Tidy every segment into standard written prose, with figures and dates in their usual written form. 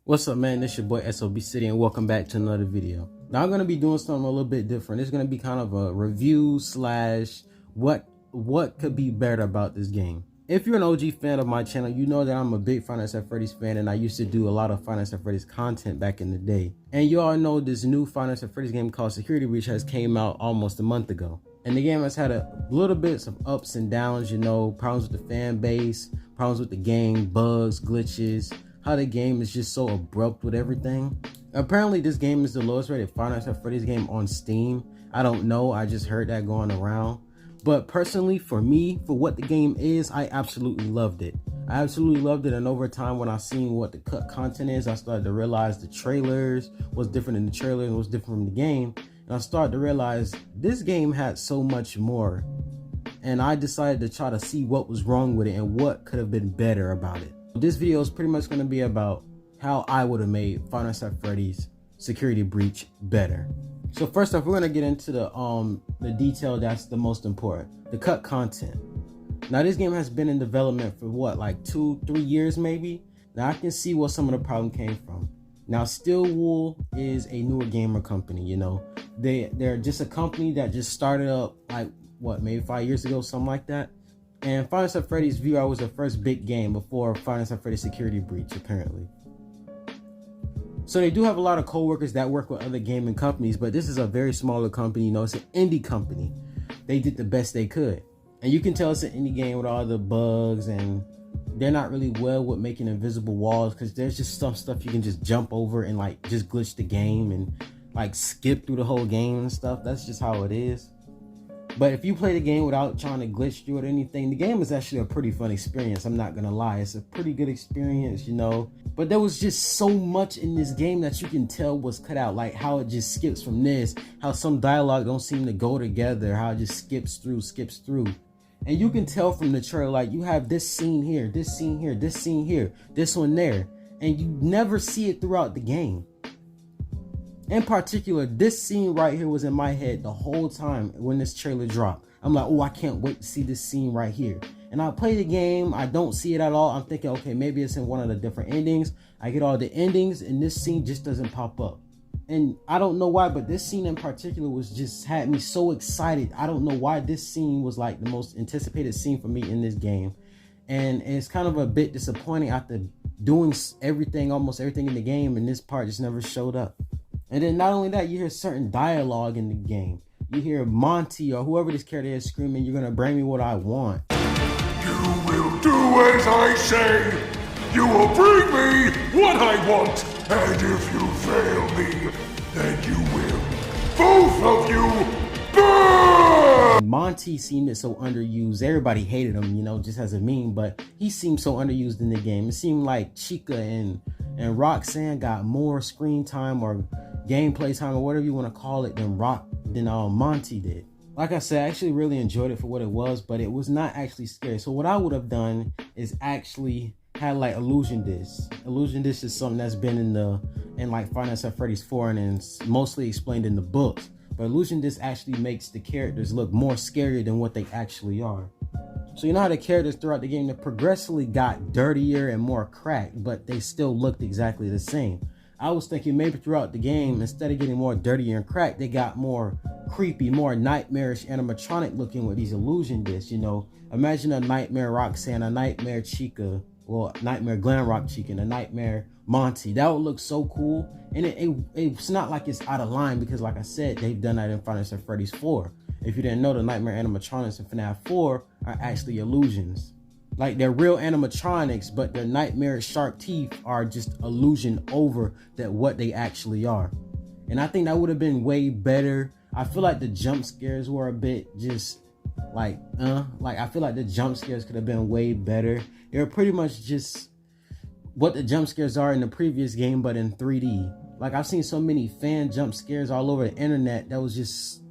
What's up, man? This your boy SOB City and welcome back to another video. Now I'm gonna be doing something a little bit different. It's gonna be kind of a review slash what could be better about this game. If you're an OG fan of my channel, you know that I'm a big Fnaf Freddys fan and I used to do a lot of Fnaf Freddys content back in the day. And you all know this new Fnaf Freddys game called Security Breach has came out almost a month ago. And the game has had a little bits of ups and downs, you know, problems with the fan base, problems with the game, bugs, glitches, how the game is just so abrupt with everything. Apparently this game is the lowest rated Fnaf Freddys game on Steam. I don't know, I just heard that going around. But personally, for me, for what the game is, I absolutely loved it. I absolutely loved it, and over time when I seen what the cut content is, I started to realize the trailers was different in the trailer and was different from the game. And I started to realize this game had so much more. And I decided to try to see what was wrong with it and what could have been better about it. This video is pretty much going to be about how I would have made Fnaf Freddys Security Breach better. So first off, we're going to get into the detail that's the most important, the cut content. Now this game has been in development for what, like 2-3 years maybe. Now I can see where some of the problem came from. Now Stillwool is a newer gamer company, you know. They're just a company that just started up like what, maybe 5 years ago, something like that. And Fnaf Freddys VR was the first big game before Fnaf Freddys Security Breach, apparently. So they do have a lot of co-workers that work with other gaming companies, but this is a very smaller company, you know, it's an indie company. They did the best they could. And you can tell it's an indie game with all the bugs, and they're not really well with making invisible walls because there's just some stuff you can just jump over and like just glitch the game and like skip through the whole game and stuff. That's just how it is. But if you play the game without trying to glitch through it or anything, the game is actually a pretty fun experience. I'm not gonna lie, it's a pretty good experience, you know. But there was just so much in this game that you can tell was cut out, like how it just skips from this, how some dialogue don't seem to go together, how it just skips through. And you can tell from the trailer, like you have this scene here, this scene here, this scene here, this one there, and you never see it throughout the game. In particular, this scene right here was in my head the whole time when this trailer dropped. I'm like, oh, I can't wait to see this scene right here. And I play the game, I don't see it at all. I'm thinking, okay, maybe it's in one of the different endings. I get all the endings and this scene just doesn't pop up. And I don't know why, but this scene in particular was just had me so excited. I don't know why this scene was like the most anticipated scene for me in this game. And it's kind of a bit disappointing after doing everything, almost everything in the game, and this part just never showed up. And then not only that, you hear certain dialogue in the game. You hear Monty or whoever this character is screaming, "You're gonna bring me what I want." You will do as I say. You will bring me what I want. And if you fail me, then you will. Both of you burn! Monty seemed so underused. Everybody hated him, you know, just as a meme, but he seemed so underused in the game. It seemed like Chica and Roxanne got more screen time or gameplay time or whatever you want to call it than Monty did. Like I said, I actually really enjoyed it for what it was, but it was not actually scary. So what I would have done is actually had like illusion disc. Illusion disc is something that's been in like Fnaf Freddys 4 and it's mostly explained in the books. But illusion disc actually makes the characters look more scarier than what they actually are. So you know how the characters throughout the game, they progressively got dirtier and more cracked, but they still looked exactly the same. I was thinking maybe throughout the game, instead of getting more dirtier and cracked, they got more creepy, more nightmarish animatronic looking with these illusion discs, you know. Imagine a nightmare Roxanne, a nightmare Chica, well, nightmare Glam Rock Chica, and a nightmare Monty. That would look so cool. And it's not like it's out of line because like I said, they've done that in Fnaf Freddys 4. If you didn't know, the nightmare animatronics in FNAF 4 are actually illusions. Like they're real animatronics, but their nightmare sharp teeth are just illusion over that what they actually are. And I think that would have been way better. I feel like the jump scares were a bit just like I feel like the jump scares could have been way better. They're pretty much just what the jump scares are in the previous game, but in 3D. Like I've seen so many fan jump scares all over the internet that was just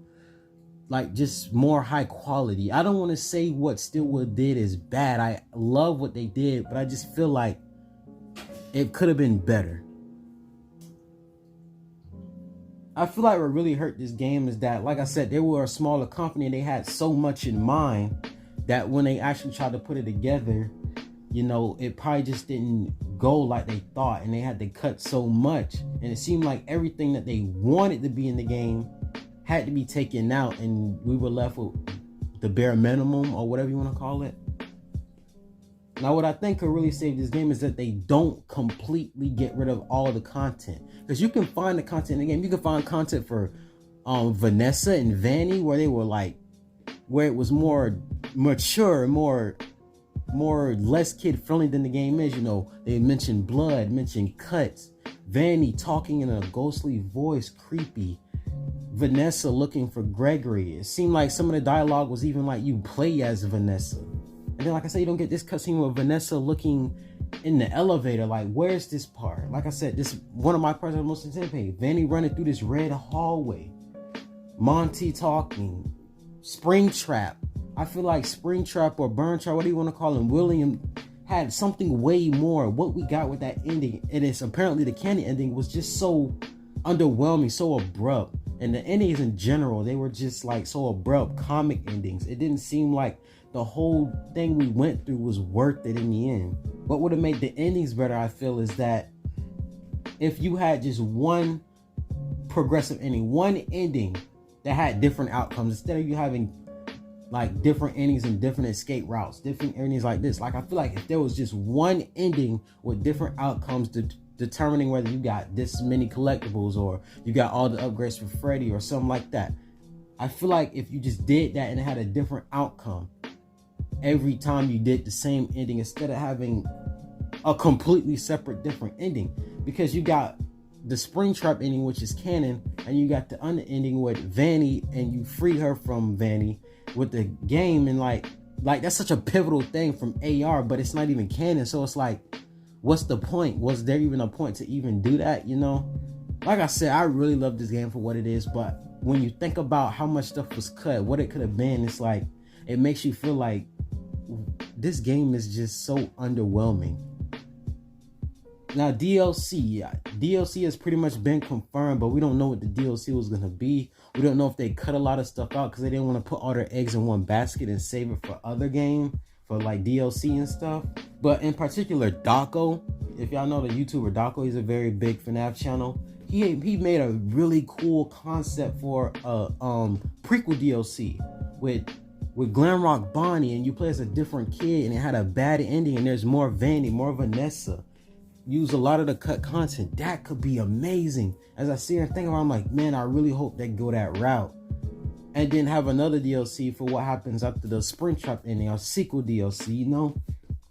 more high quality. I don't want to say what Stillwood did is bad. I love what they did, but I just feel like it could have been better. I feel like what really hurt this game is that, like I said, they were a smaller company and they had so much in mind that when they actually tried to put it together, you know, it probably just didn't go like they thought, and they had to cut so much, and it seemed like everything that they wanted to be in the game had to be taken out, and we were left with the bare minimum, or whatever you want to call it. Now, what I think could really save this game is that they don't completely get rid of all the content, because you can find the content in the game. You can find content for Vanessa and Vanny, where they were like, where it was more mature, more less kid friendly than the game is. You know, they mentioned blood, mentioned cuts, Vanny talking in a ghostly voice, creepy, Vanessa looking for Gregory. It seemed like some of the dialogue was even like you play as Vanessa. And then, like I said, you don't get this cutscene with Vanessa looking in the elevator. Like, where's this part? Like I said, this one of my parts that was most anticipated. Vanny running through this red hallway, Monty talking, Springtrap. I feel like Springtrap or Burntrap, what do you want to call him, William, had something way more. What we got with that ending, and it's apparently the candy ending, was just so underwhelming, so abrupt. And the endings in general, they were just like so abrupt, comic endings. It didn't seem like the whole thing we went through was worth it in the end. What would have made the endings better, I feel, is that if you had just one progressive ending, one ending that had different outcomes, instead of you having like different endings and different escape routes, different endings like this. Like, I feel like if there was just one ending with different outcomes determining whether you got this many collectibles or you got all the upgrades for Freddy or something like that. I feel like if you just did that and it had a different outcome every time you did the same ending, instead of having a completely separate different ending, because you got the Springtrap ending, which is canon, and you got the other ending with Vanny, and you free her from Vanny with the game, and like that's such a pivotal thing from AR, but it's not even canon. So it's like, what's the point? Was there even a point to even do that? You know, like I said, I really love this game for what it is, but when you think about how much stuff was cut, what it could have been, it's like, it makes you feel like this game is just so underwhelming. Now, DLC has pretty much been confirmed, but we don't know what the DLC was going to be. We don't know if they cut a lot of stuff out because they didn't want to put all their eggs in one basket and save it for other game, for like DLC and stuff. But in particular, Daco, if y'all know the YouTuber Daco, he's a very big FNAF channel. He made a really cool concept for a prequel DLC with Glamrock Bonnie, and you play as a different kid, and it had a bad ending, and there's more Vanny, more Vanessa. Use a lot of the cut content. That could be amazing. As I see her think about it, I'm like, man, I really hope they go that route. And then have another DLC for what happens after the Springtrap ending, or sequel DLC, you know?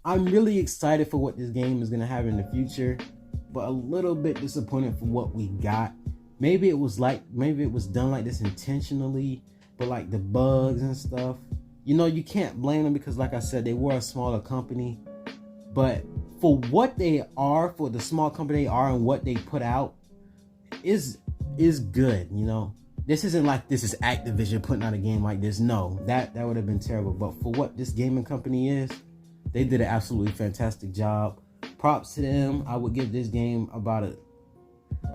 I'm really excited for what this game is gonna have in the future, but a little bit disappointed for what we got. Maybe it was done like this intentionally, but like the bugs and stuff, you know, you can't blame them because, like I said, they were a smaller company. But for what they are, for the small company they are, and what they put out is good, you know. This isn't like this is Activision putting out a game like this. No, that would have been terrible. But for what this gaming company is, they did an absolutely fantastic job. Props to them. I would give this game about a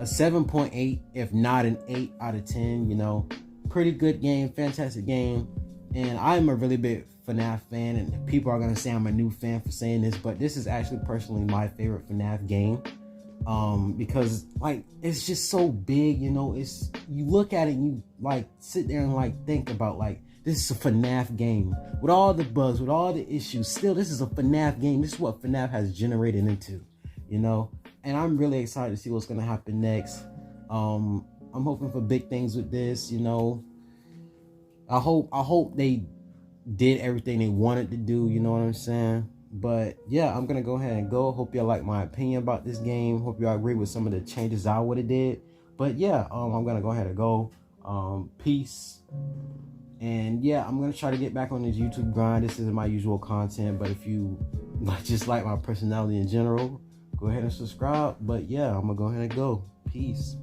7.8, if not an 8 out of 10, you know. Pretty good game, fantastic game. And I'm a really big FNAF fan, and people are going to say I'm a new fan for saying this, but this is actually personally my favorite FNAF game. Because like, it's just so big, you know. It's, you look at it and you like sit there and like think about like, this is a FNAF game with all the bugs, with all the issues. Still, this is a FNAF game. This is what FNAF has generated into, you know. And I'm really excited to see what's going to happen next. I'm hoping for big things with this, you know. I hope they did everything they wanted to do, you know what I'm saying? But yeah, I'm gonna go ahead and go. Hope y'all like my opinion about this game. Hope y'all agree with some of the changes I would have did. But yeah, I'm gonna go ahead and go. Peace. And yeah, I'm gonna try to get back on this YouTube grind. This isn't my usual content, but if you just like my personality in general, go ahead and subscribe. But yeah, I'm gonna go ahead and go. Peace.